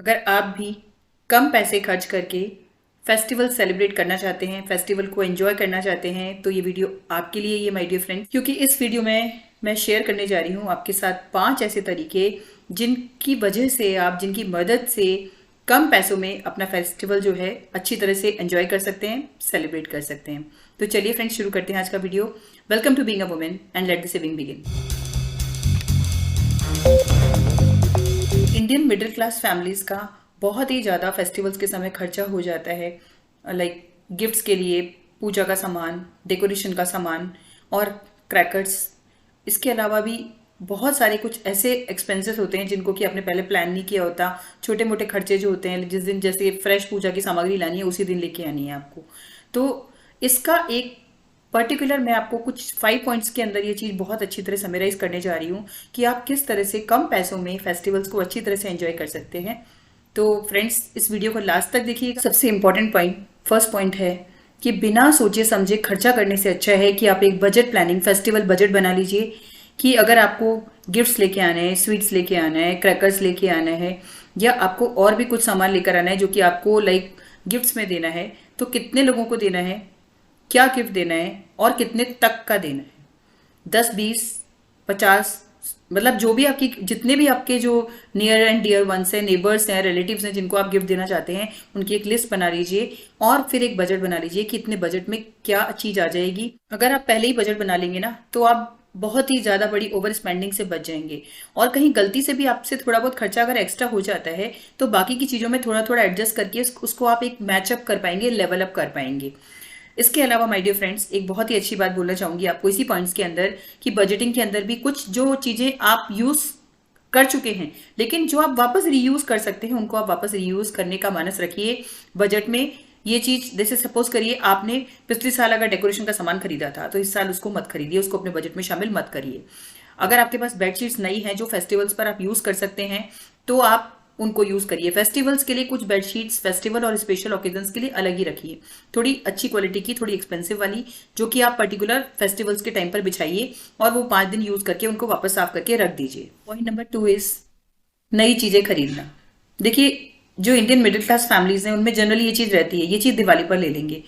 अगर आप भी कम पैसे खर्च करके फेस्टिवल सेलिब्रेट करना चाहते हैं, फेस्टिवल को एंजॉय करना चाहते हैं, तो ये वीडियो आपके लिए ये माय डियर फ्रेंड। क्योंकि इस वीडियो में मैं शेयर करने जा रही हूँ आपके साथ 5 ऐसे तरीके जिनकी वजह से आप, जिनकी मदद से कम पैसों में अपना फेस्टिवल जो है अच्छी तरह से एंजॉय कर सकते हैं, सेलिब्रेट कर सकते हैं। तो चलिए फ्रेंड्स, शुरू करते हैं आज का video. Welcome to being a woman and let the saving begin. Indian middle class families का बहुत ही ज़्यादा फेस्टिवल्स के समय खर्चा हो जाता है, लाइक गिफ्ट्स के लिए, पूजा का सामान, डेकोरेशन का सामान और क्रैकर्स। इसके अलावा भी बहुत सारे कुछ ऐसे एक्सपेंसेस होते हैं जिनको कि आपने पहले प्लान नहीं किया होता। छोटे मोटे खर्चे जो होते हैं, जिस दिन जैसे फ्रेश पूजा की सामग्री लानी है उसी दिन लेके आनी है आपको। तो इसका एक पर्टिकुलर मैं आपको कुछ 5 पॉइंट्स के अंदर ये चीज़ बहुत अच्छी तरह समराइज करने जा रही हूँ कि आप किस तरह से कम पैसों में फेस्टिवल्स को अच्छी तरह से एंजॉय कर सकते हैं। तो फ्रेंड्स, इस वीडियो को लास्ट तक देखिएगा। सबसे इंपॉर्टेंट पॉइंट, फर्स्ट पॉइंट है कि बिना सोचे समझे खर्चा करने से अच्छा है कि आप एक बजट प्लानिंग, फेस्टिवल बजट बना लीजिए कि अगर आपको गिफ्ट्स लेके आने हैं, स्वीट्स लेके आना है, क्रैकर्स लेके आना है, या आपको और भी कुछ सामान लेकर आना है जो कि आपको लाइक गिफ्ट्स में देना है, तो कितने लोगों को देना है, क्या गिफ्ट देना है और कितने तक का देना है। 10, 20, 50, मतलब जो भी आपकी, जितने भी आपके जो नियर एंड डियर वंस हैं, नेबर्स हैं, रिलेटिव्स हैं जिनको आप गिफ्ट देना चाहते हैं, उनकी एक लिस्ट बना लीजिए और फिर एक बजट बना लीजिए कि इतने बजट में क्या चीज आ जाएगी। अगर आप पहले ही बजट बना लेंगे ना, तो आप बहुत ही ज्यादा बड़ी ओवर स्पेंडिंग से बच जाएंगे। और कहीं गलती से भी आपसे थोड़ा बहुत खर्चा अगर एक्स्ट्रा हो जाता है तो बाकी की चीजों में थोड़ा थोड़ा एडजस्ट करके उसको आप एक मैचअप कर पाएंगे, लेवल अप कर पाएंगे। इसके अलावा माय डियर फ्रेंड्स, एक बहुत ही अच्छी बात बोलना चाहूंगी आपको इसी पॉइंट्स के अंदर कि बजटिंग के अंदर भी कुछ जो चीजें आप यूज कर चुके हैं लेकिन जो आप वापस रीयूज कर सकते हैं, उनको आप वापस रीयूज करने का मानस रखिए बजट में। ये चीज जैसे सपोज करिए आपने पिछले साल अगर डेकोरेशन का सामान खरीदा था तो इस साल उसको मत खरीदिए, उसको अपने बजट में शामिल मत करिए। अगर आपके पास बेडशीट्स नई हैं जो फेस्टिवल्स पर आप यूज कर सकते हैं तो आप उनको यूज करिए। फेस्टिवल्स के लिए कुछ बेडशीट्स फेस्टिवल और स्पेशल ओकेजन्स के लिए अलग ही रखिए, थोड़ी अच्छी क्वालिटी की, थोड़ी एक्सपेंसिव वाली, जो कि आप पर्टिकुलर फेस्टिवल्स के टाइम पर बिछाइए और वो 5 दिन यूज करके उनको वापस साफ करके रख दीजिए। पॉइंट नंबर 2 इज नई चीजें खरीदना। देखिए, जो इंडियन मिडिल क्लास फैमिलीज हैं उनमें जनरली ये चीज रहती है, ये चीज दिवाली पर ले लेंगे।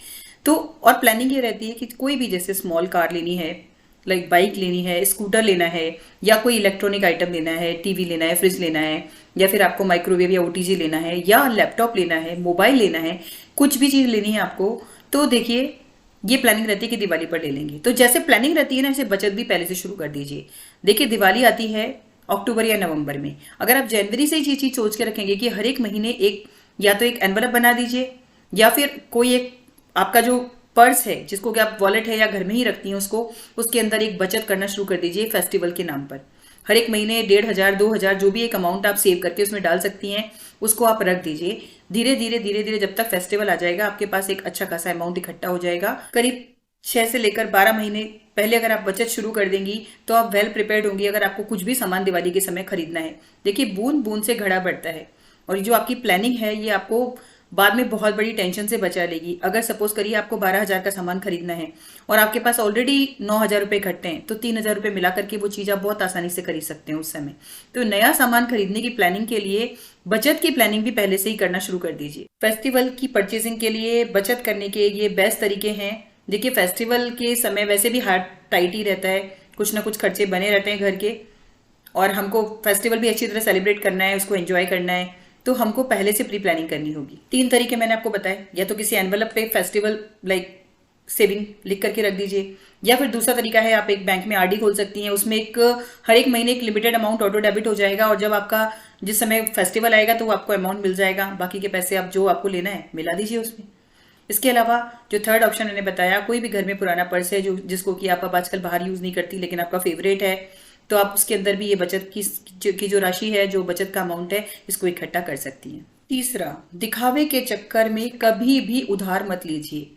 तो और प्लानिंग ये रहती है कि कोई भी जैसे स्मॉल कार लेनी है, लाइक बाइक लेनी है, स्कूटर लेना है, या कोई इलेक्ट्रॉनिक आइटम लेना है, टीवी लेना है, फ्रिज लेना है, या फिर आपको माइक्रोवेव या ओटीजी लेना है, या लैपटॉप लेना है, मोबाइल लेना है, कुछ भी चीज़ लेनी है आपको, तो देखिए ये प्लानिंग रहती है कि दिवाली पर ले लेंगे। तो जैसे प्लानिंग रहती है ना, ऐसे बचत भी पहले से शुरू कर दीजिए। देखिए, दिवाली आती है अक्टूबर या नवंबर में। अगर आप जनवरी से ये चीज सोच के रखेंगे कि हर एक महीने एक, या तो एक एनवलप बना दीजिए, या फिर कोई एक आपका जो पर्स है जिसको कि आप वॉलेट है या घर में ही रखती हैं उसको, उसके अंदर एक बचत करना शुरू कर दीजिए फेस्टिवल के नाम पर। हर एक महीने 1,500, 2,000 जो भी एक अमाउंट आप सेव करके उसमें डाल सकती हैं, उसको आप रख दीजिए। धीरे धीरे धीरे धीरे जब तक फेस्टिवल आ जाएगा आपके पास एक अच्छा खासा अमाउंट इकट्ठा हो जाएगा। करीब 6 से लेकर 12 महीने पहले अगर आप बचत शुरू कर देंगी तो आप वेल प्रिपेयर्ड होंगी अगर आपको कुछ भी सामान दिवाली के समय खरीदना है। देखिए, बूंद बूंद से घड़ा बढ़ता है और जो आपकी प्लानिंग है ये आपको बाद में बहुत बड़ी टेंशन से बचा लेगी। अगर सपोज करिए आपको 12,000 का सामान खरीदना है और आपके पास ऑलरेडी 9,000 रुपए इकट्ठे हैं, तो 3,000 रुपए मिला करके वो चीज आप बहुत आसानी से खरीद सकते हैं उस समय। तो नया सामान खरीदने की प्लानिंग के लिए बचत की प्लानिंग भी पहले से ही करना शुरू कर दीजिए। फेस्टिवल की परचेसिंग के लिए बचत करने के ये बेस्ट तरीके हैं। देखिए, फेस्टिवल के समय वैसे भी हार्ट टाइट ही रहता है, कुछ ना कुछ खर्चे बने रहते हैं घर के, और हमको फेस्टिवल भी अच्छी तरह सेलिब्रेट करना है, उसको एंजॉय करना है, तो हमको पहले से प्री प्लानिंग करनी होगी। 3 तरीके मैंने आपको बताए, या तो किसी एनवलप पे फेस्टिवल लाइक सेविंग लिख करके रख दीजिए, या फिर दूसरा तरीका है आप एक बैंक में आरडी खोल सकती हैं। उसमें एक हर एक महीने एक लिमिटेड अमाउंट ऑटो डेबिट हो जाएगा और जब आपका जिस समय फेस्टिवल आएगा तो आपको अमाउंट मिल जाएगा, बाकी के पैसे आप जो आपको लेना है मिला दीजिए उसमें। इसके अलावा जो थर्ड ऑप्शन मैंने बताया, कोई भी घर में पुराना पर्स है जो जिसको कि आप अब आजकल बाहर यूज नहीं करती लेकिन आपका फेवरेट है, तो आप उसके अंदर भी ये बचत की जो राशि है, जो बचत का अमाउंट है, इसको इकट्ठा कर सकती हैं। तीसरा, दिखावे के चक्कर में कभी भी उधार मत लीजिए।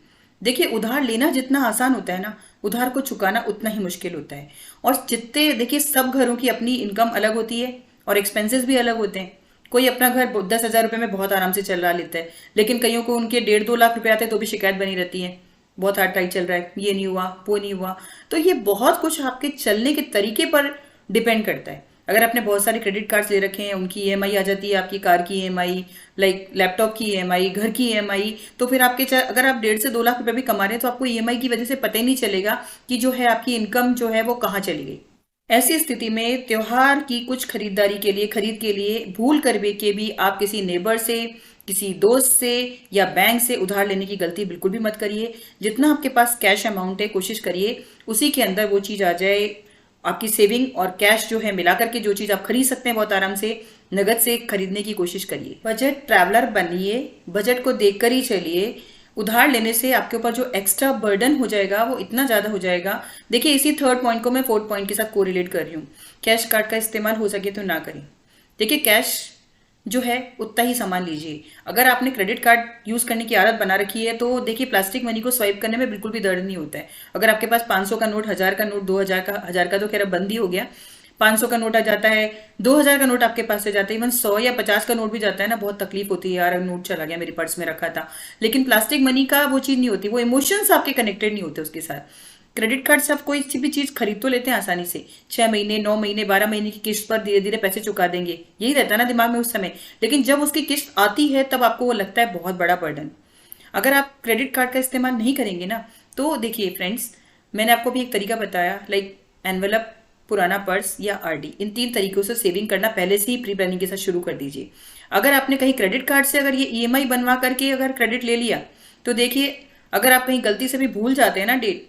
देखिए, उधार लेना जितना आसान होता है ना, उधार को चुकाना उतना ही मुश्किल होता है। और जितने, देखिए, सब घरों की अपनी इनकम अलग होती है और एक्सपेंसेस भी अलग होते हैं। कोई अपना घर 10,000 रुपए में बहुत आराम से चला लेता है, लेकिन कईयों को उनके 1.5-2 लाख रुपए आते हैं तो भी शिकायत बनी रहती है, बहुत हार्ड टाइट चल रहा है, ये नहीं हुआ, वो नहीं हुआ। तो ये बहुत कुछ आपके चलने के तरीके पर डिपेंड करता है। अगर आपने बहुत सारे क्रेडिट कार्ड्स ले रखे हैं, उनकी ईएमआई आ जाती है, आपकी कार की ईएमआई, लाइक लैपटॉप की ईएमआई, घर की ईएमआई, तो फिर अगर आप 1.5 से 2 लाख रुपए भी कमा रहे हैं तो आपको ईएमआई की वजह से पता ही नहीं चलेगा कि जो है आपकी इनकम जो है वो कहाँ चली गई। ऐसी स्थिति में त्योहार की कुछ खरीदारी के लिए, खरीद के लिए भूल कर भी आप किसी नेबर से, किसी दोस्त से या बैंक से उधार लेने की गलती बिल्कुल भी मत करिए। जितना आपके पास कैश अमाउंट है कोशिश करिए उसी के अंदर वो चीज़ आ जाए। आपकी सेविंग और कैश जो है मिला करके जो चीज़ आप खरीद सकते हैं बहुत आराम से नगद से खरीदने की कोशिश करिए। बजट ट्रैवलर बनिए, बजट को देखकर ही चलिए। उधार लेने से आपके ऊपर जो एक्स्ट्रा बर्डन हो जाएगा वो इतना ज़्यादा हो जाएगा। देखिए, इसी थर्ड पॉइंट को मैं फोर्थ पॉइंट के साथ कोरिलेट कर रही हूँ। कैश कार्ड का इस्तेमाल हो सके तो ना करें। देखिए, कैश जो है उतना ही सामान लीजिए। अगर आपने क्रेडिट कार्ड यूज करने की आदत बना रखी है तो देखिए, प्लास्टिक मनी को स्वाइप करने में बिल्कुल भी दर्द नहीं होता है। अगर आपके पास 500 का नोट, 1000 का नोट, 2000 का तो खैर अब बंद ही हो गया, 500 का नोट आ जाता है, 2000 का नोट आपके पास से जाता है, इवन 100 या 50 का नोट भी जाता है ना, बहुत तकलीफ होती है यार, नोट चला गया, मेरे पर्स में रखा था। लेकिन प्लास्टिक मनी का वो चीज़ नहीं होती, वो इमोशंस आपके कनेक्टेड नहीं होते उसके साथ। क्रेडिट कार्ड से आप कोई सी भी चीज़ खरीद तो लेते हैं आसानी से, 6 महीने, 9 महीने, 12 महीने की किस्त पर धीरे धीरे पैसे चुका देंगे, यही रहता है ना दिमाग में उस समय। लेकिन जब उसकी किस्त आती है तब आपको वो लगता है बहुत बड़ा बर्डन। अगर आप क्रेडिट कार्ड का इस्तेमाल नहीं करेंगे ना, तो देखिए फ्रेंड्स, मैंने आपको भी एक तरीका बताया, लाइक एनवेलप, पुराना पर्स या आरडी, इन 3 तरीकों से सेविंग करना पहले से ही प्री प्लानिंग के साथ शुरू कर दीजिए। अगर आपने कहीं क्रेडिट कार्ड से अगर ये ईएमआई बनवा करके अगर क्रेडिट ले लिया तो देखिए, अगर आप कहीं गलती से भी भूल जाते हैं ना डेट,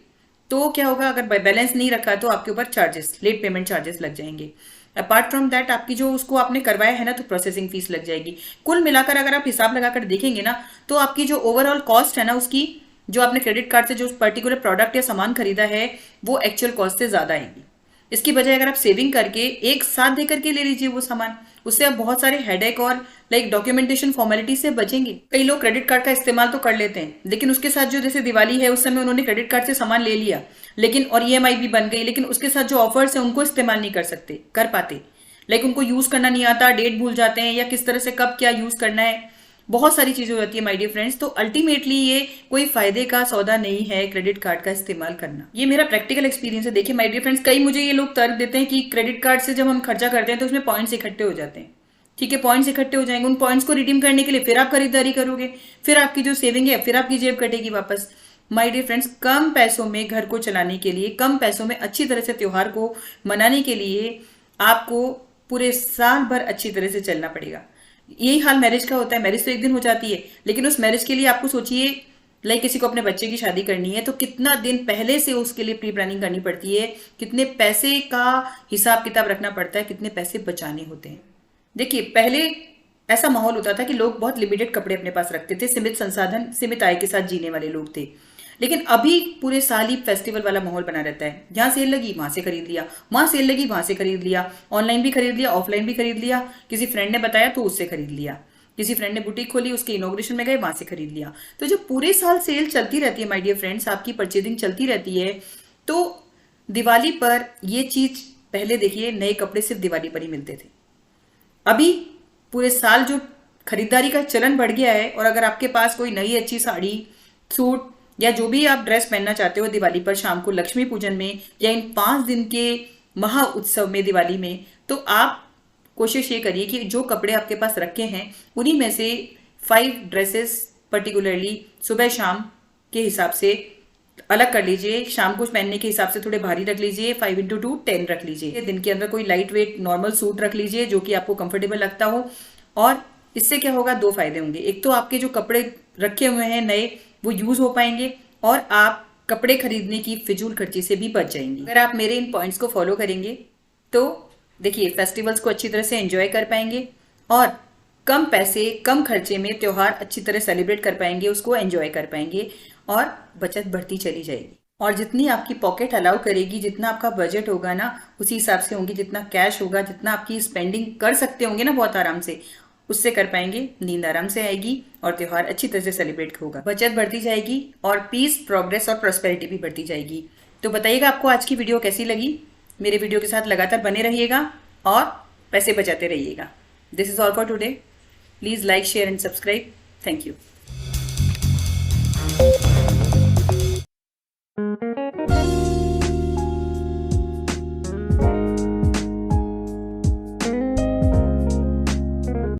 तो क्या होगा, अगर बैलेंस नहीं रखा तो आपके ऊपर चार्जेस, लेट पेमेंट चार्जेस लग जाएंगे। अपार्ट फ्रॉम दैट, आपकी जो उसको आपने करवाया है ना, तो प्रोसेसिंग फीस लग जाएगी। कुल मिलाकर अगर आप हिसाब लगाकर देखेंगे ना, तो आपकी जो ओवरऑल कॉस्ट है ना उसकी, जो आपने क्रेडिट कार्ड से जो पर्टिकुलर प्रोडक्ट या सामान खरीदा है, वो एक्चुअल कॉस्ट से ज्यादा आएगी। इसकी बजाय अगर आप सेविंग करके एक साथ दे करके ले लीजिए वो सामान, उससे आप बहुत सारे हेडेक और लाइक डॉक्यूमेंटेशन फॉर्मेलिटी से बचेंगे। कई लोग क्रेडिट कार्ड का इस्तेमाल तो कर लेते हैं, लेकिन उसके साथ जो, जैसे दिवाली है उस समय उन्होंने क्रेडिट कार्ड से सामान ले लिया, लेकिन और ईएमआई भी बन गई, लेकिन उसके साथ जो ऑफर्स है उनको इस्तेमाल नहीं कर पाते। लाइक उनको यूज करना नहीं आता, डेट भूल जाते हैं, या किस तरह से कब क्या यूज करना है, बहुत सारी चीजें हो जाती है माय डियर फ्रेंड्स। तो अल्टीमेटली ये कोई फायदे का सौदा नहीं है क्रेडिट कार्ड का इस्तेमाल करना। ये मेरा प्रैक्टिकल एक्सपीरियंस है। देखिए माय डियर फ्रेंड्स, कई मुझे ये लोग तर्क देते हैं कि क्रेडिट कार्ड से जब हम खर्चा करते हैं तो उसमें पॉइंट्स इकट्ठे हो जाते हैं। ठीक है, पॉइंट्स इकट्ठे हो जाएंगे, उन पॉइंट्स को रिडीम करने के लिए फिर आप खरीदारी करोगे, फिर आपकी जो सेविंग है फिर आपकी जेब कटेगी वापस। माय डियर फ्रेंड्स, कम पैसों में घर को चलाने के लिए, कम पैसों में अच्छी तरह से त्योहार को मनाने के लिए आपको पूरे साल भर अच्छी तरह से चलना पड़ेगा। यही हाल मैरिज का होता है। मैरिज तो एक दिन हो जाती है, लेकिन उस मैरिज के लिए आपको सोचिए, लाइक किसी को अपने बच्चे की शादी करनी है तो कितना दिन पहले से उसके लिए प्री प्लानिंग करनी पड़ती है, कितने पैसे का हिसाब किताब रखना पड़ता है, कितने पैसे बचाने होते हैं। देखिए, पहले ऐसा माहौल होता था कि लोग बहुत लिमिटेड कपड़े अपने पास रखते थे, सीमित संसाधन, सीमित आय के साथ जीने वाले लोग थे। लेकिन अभी पूरे साल ही फेस्टिवल वाला माहौल बना रहता है। जहां सेल लगी वहां से खरीद लिया, वहां सेल लगी वहां से खरीद लिया, ऑनलाइन भी खरीद लिया, ऑफलाइन भी खरीद लिया, किसी फ्रेंड ने बताया तो उससे खरीद लिया, किसी फ्रेंड ने बुटीक खोली उसके इनॉग्रेशन में गए वहां से खरीद लिया। तो जब पूरे साल सेल चलती रहती है माय डियर फ्रेंड्स, आपकी परचेजिंग चलती रहती है, तो दिवाली पर ये चीज, पहले देखिए नए कपड़े सिर्फ दिवाली पर ही मिलते थे, अभी पूरे साल जो खरीदारी का चलन बढ़ गया है। और अगर आपके पास कोई नई अच्छी साड़ी, सूट या जो भी आप ड्रेस पहनना चाहते हो दिवाली पर, शाम को लक्ष्मी पूजन में, या इन 5 दिन के महा उत्सव में, दिवाली में, तो आप कोशिश ये करिए कि जो कपड़े आपके पास रखे हैं उन्हीं में से 5 ड्रेसेस पर्टिकुलरली सुबह शाम के हिसाब से अलग कर लीजिए। शाम को पहनने के हिसाब से थोड़े भारी रख लीजिए, 5x2 10 रख लीजिए। दिन के अंदर कोई लाइट वेट नॉर्मल सूट रख लीजिए जो कि आपको कंफर्टेबल लगता हो। और इससे क्या होगा, 2 फायदे होंगे। एक तो आपके जो कपड़े रखे हुए हैं नए, वो यूज हो पाएंगे, और आप कपड़े खरीदने की फिजूल खर्ची से भी बच जाएंगे। अगर आप मेरे इन पॉइंट्स को फॉलो करेंगे तो देखिए, फेस्टिवल्स को अच्छी तरह से एंजॉय कर पाएंगे और कम पैसे, कम खर्चे में त्योहार अच्छी तरह सेलिब्रेट कर पाएंगे, उसको एंजॉय कर पाएंगे, और बचत बढ़ती चली जाएगी। और जितनी आपकी पॉकेट अलाउ करेगी, जितना आपका बजट होगा ना, उसी हिसाब से होंगी, जितना कैश होगा, जितना आपकी स्पेंडिंग कर सकते होंगे ना बहुत आराम से, उससे कर पाएंगे, नींद आराम से आएगी और त्योहार अच्छी तरह से सेलिब्रेट होगा, बचत बढ़ती जाएगी और पीस, प्रोग्रेस और प्रॉस्पेरिटी भी बढ़ती जाएगी। तो बताइएगा आपको आज की वीडियो कैसी लगी। मेरे वीडियो के साथ लगातार बने रहिएगा और पैसे बचाते रहिएगा। This is all for today. Please like, share and subscribe. Thank you.